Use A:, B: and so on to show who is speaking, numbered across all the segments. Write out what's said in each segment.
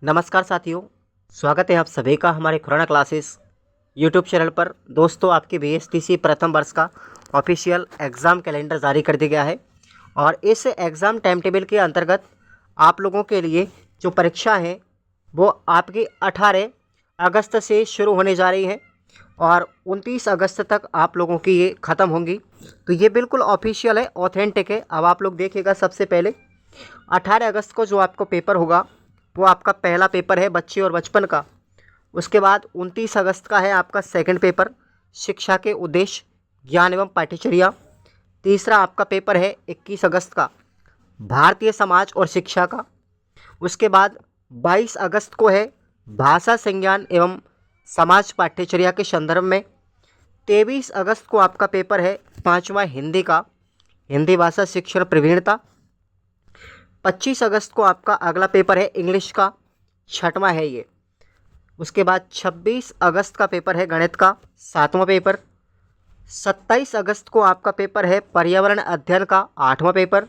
A: नमस्कार साथियों, स्वागत है आप सभी का हमारे खुराना क्लासेस यूट्यूब चैनल पर। दोस्तों, आपके बीएसटीसी प्रथम वर्ष का ऑफिशियल एग्ज़ाम कैलेंडर जारी कर दिया गया है और इस एग्ज़ाम टाइम टेबल के अंतर्गत आप लोगों के लिए जो परीक्षा है वो आपकी 18 अगस्त से शुरू होने जा रही है और 29 अगस्त तक आप लोगों की ये ख़त्म होंगी। तो ये बिल्कुल ऑफिशियल है, ऑथेंटिक है। अब आप लोग देखिएगा, सबसे पहले 18 अगस्त को जो आपको पेपर होगा वो आपका पहला पेपर है बच्चे और बचपन का। उसके बाद 29 अगस्त का है आपका सेकंड पेपर, शिक्षा के उद्देश्य, ज्ञान एवं पाठ्यचर्या। तीसरा आपका पेपर है 21 अगस्त का, भारतीय समाज और शिक्षा का। उसके बाद 22 अगस्त को है भाषा संज्ञान एवं समाज पाठ्यचर्या के संदर्भ में। 23 अगस्त को आपका पेपर है पाँचवा हिंदी का, हिंदी भाषा शिक्षण प्रवीणता। 25 अगस्त को आपका अगला पेपर है इंग्लिश का, छठवां है ये। उसके बाद 26 अगस्त का पेपर है गणित का, सातवां पेपर। 27 अगस्त को आपका पेपर है पर्यावरण अध्ययन का, आठवां पेपर।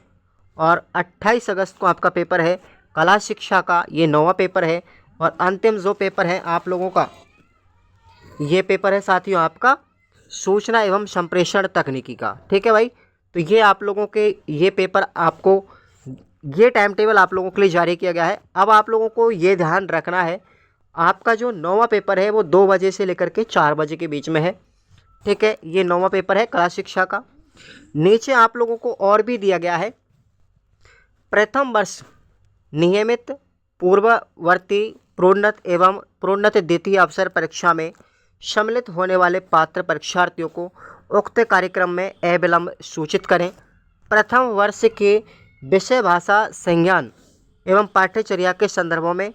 A: और 28 अगस्त को आपका पेपर है कला शिक्षा का, ये नौवां पेपर है। और अंतिम जो पेपर है आप लोगों का, ये पेपर है साथियों आपका सूचना एवं संप्रेषण तकनीकी का। ठीक है भाई, तो ये आप लोगों के ये पेपर आपको, ये टाइम टेबल आप लोगों के लिए जारी किया गया है। अब आप लोगों को ये ध्यान रखना है, आपका जो नौवां पेपर है वो 2 बजे से लेकर के 4 बजे के बीच में है। ठीक है, ये नौवां पेपर है कला शिक्षा का। नीचे आप लोगों को और भी दिया गया है, प्रथम वर्ष नियमित पूर्ववर्ती प्रोन्नत एवं प्रोन्नत द्वितीय अवसर परीक्षा में सम्मिलित होने वाले पात्र परीक्षार्थियों को उक्त कार्यक्रम में अविलंब सूचित करें। प्रथम वर्ष के विषय भाषा संज्ञान एवं पाठ्यचर्या के संदर्भों में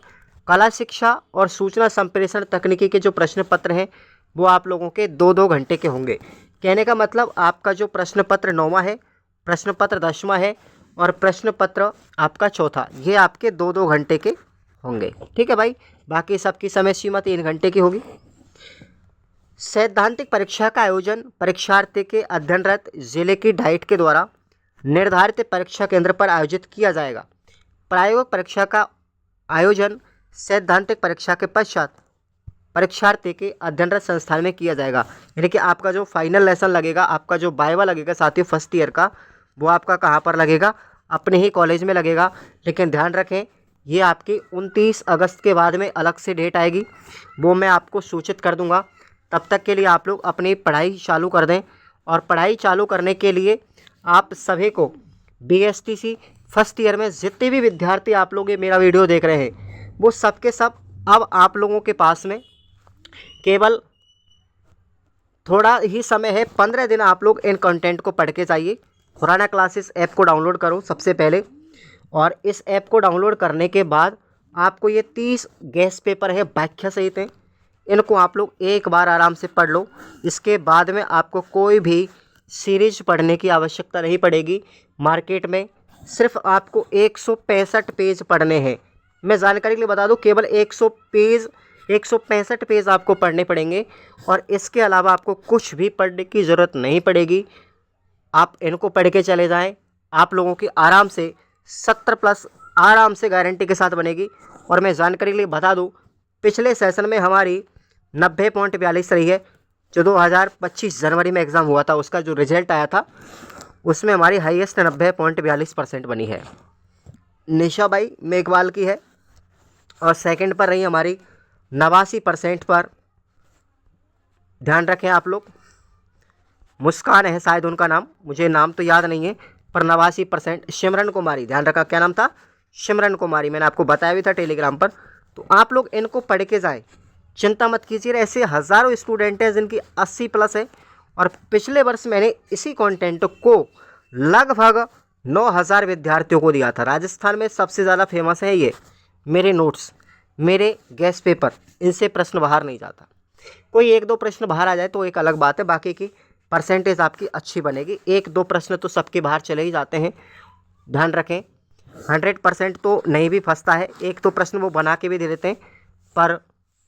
A: कला शिक्षा और सूचना संप्रेषण तकनीकी के जो प्रश्न पत्र हैं वो आप लोगों के 2-2 घंटे के होंगे। कहने का मतलब आपका जो प्रश्न पत्र 9वां है, प्रश्न पत्र 10वां है और प्रश्न पत्र आपका चौथा, ये आपके 2-2 घंटे के होंगे। ठीक है भाई, बाकी सबकी समय सीमा 3 घंटे की होगी। सैद्धांतिक परीक्षा का आयोजन परीक्षार्थी के अध्ययनरत जिले की डाइट के द्वारा निर्धारित परीक्षा केंद्र पर आयोजित किया जाएगा। प्रायोगिक परीक्षा का आयोजन सैद्धांतिक परीक्षा के पश्चात परीक्षार्थी के अध्ययनरत संस्थान में किया जाएगा। यानी कि आपका जो फाइनल लेसन लगेगा, आपका जो वाइवा लगेगा साथियों फर्स्ट ईयर का, वो आपका कहाँ पर लगेगा? अपने ही कॉलेज में लगेगा। लेकिन ध्यान रखें, ये आपकी 29 अगस्त के बाद में अलग से डेट आएगी, वो मैं आपको सूचित कर दूंगा। तब तक के लिए आप लोग अपनी पढ़ाई चालू कर दें। और पढ़ाई चालू करने के लिए आप सभी को बीएसटीसी फर्स्ट ईयर में जितने भी विद्यार्थी आप लोग ये मेरा वीडियो देख रहे हैं, वो सब के सब अब आप लोगों के पास में केवल थोड़ा ही समय है, 15 दिन आप लोग इन कंटेंट को पढ़ के जाइए। खुराना क्लासेस ऐप को डाउनलोड करो सबसे पहले, और इस ऐप को डाउनलोड करने के बाद आपको ये 30 गेस्ट पेपर है व्याख्या सहित हैं, इनको आप लोग एक बार आराम से पढ़ लो। इसके बाद में आपको कोई भी सीरीज पढ़ने की आवश्यकता नहीं पड़ेगी। मार्केट में सिर्फ आपको 165 पेज पढ़ने हैं। मैं जानकारी के लिए बता दूं, केवल 165 पेज आपको पढ़ने पड़ेंगे और इसके अलावा आपको कुछ भी पढ़ने की ज़रूरत नहीं पड़ेगी। आप इनको पढ़ के चले जाएं, आप लोगों की आराम से 70+ आराम से गारंटी के साथ बनेगी। और मैं जानकारी के लिए बता दूं, पिछले सेशन में हमारी 90.42 रही है। जो 2025 जनवरी में एग्ज़ाम हुआ था, उसका जो रिजल्ट आया था उसमें हमारी हाईएस्ट 90.42% बनी है। निशा भाई मेघवाल की है और सेकंड पर रही हमारी 89% पर। ध्यान रखें आप लोग, मुस्कान है शायद उनका नाम, मुझे नाम तो याद नहीं है, पर 89%। सिमरन कुमारी, ध्यान रखा, क्या नाम था? सिमरन कुमारी, मैंने आपको बताया भी था टेलीग्राम पर। तो आप लोग इनको पढ़ के जाएं, चिंता मत कीजिए। ऐसे हज़ारों स्टूडेंट हैं जिनकी 80+ है और पिछले वर्ष मैंने इसी कंटेंट को लगभग 9000 विद्यार्थियों को दिया था। राजस्थान में सबसे ज़्यादा फेमस है ये मेरे नोट्स, मेरे गेस्ट पेपर, इनसे प्रश्न बाहर नहीं जाता। कोई 1-2 प्रश्न बाहर आ जाए तो एक अलग बात है, बाकी की परसेंटेज आपकी अच्छी बनेगी। 1-2 प्रश्न तो सबके बाहर चले ही जाते हैं, ध्यान रखें। 100% तो नहीं भी फंसता है, 1-2 प्रश्न वो बना के भी दे देते हैं। पर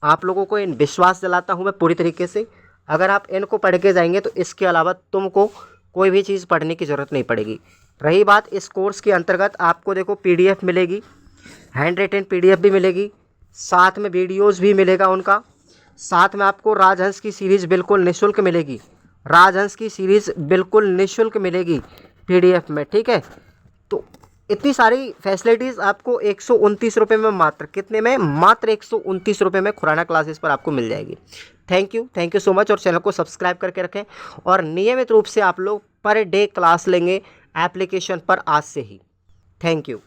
A: आप लोगों को इन विश्वास दिलाता हूँ मैं पूरी तरीके से, अगर आप इनको पढ़ के जाएंगे तो इसके अलावा तुमको कोई भी चीज़ पढ़ने की ज़रूरत नहीं पड़ेगी। रही बात इस कोर्स के अंतर्गत, आपको देखो PDF मिलेगी, हैंड रिटन PDF भी मिलेगी, साथ में वीडियोस भी मिलेगा उनका, साथ में आपको राजहंस की सीरीज़ बिल्कुल निःशुल्क मिलेगी। राजहंस की सीरीज़ बिल्कुल निःशुल्क मिलेगी PDF में, ठीक है। तो इतनी सारी फैसिलिटीज़ आपको 129 रुपये में, मात्र कितने में, मात्र 129 रुपये में खुराना क्लासेस पर आपको मिल जाएगी। Thank you so much. और चैनल को सब्सक्राइब करके रखें और नियमित रूप से आप लोग पर डे क्लास लेंगे एप्लीकेशन पर आज से ही। Thank you.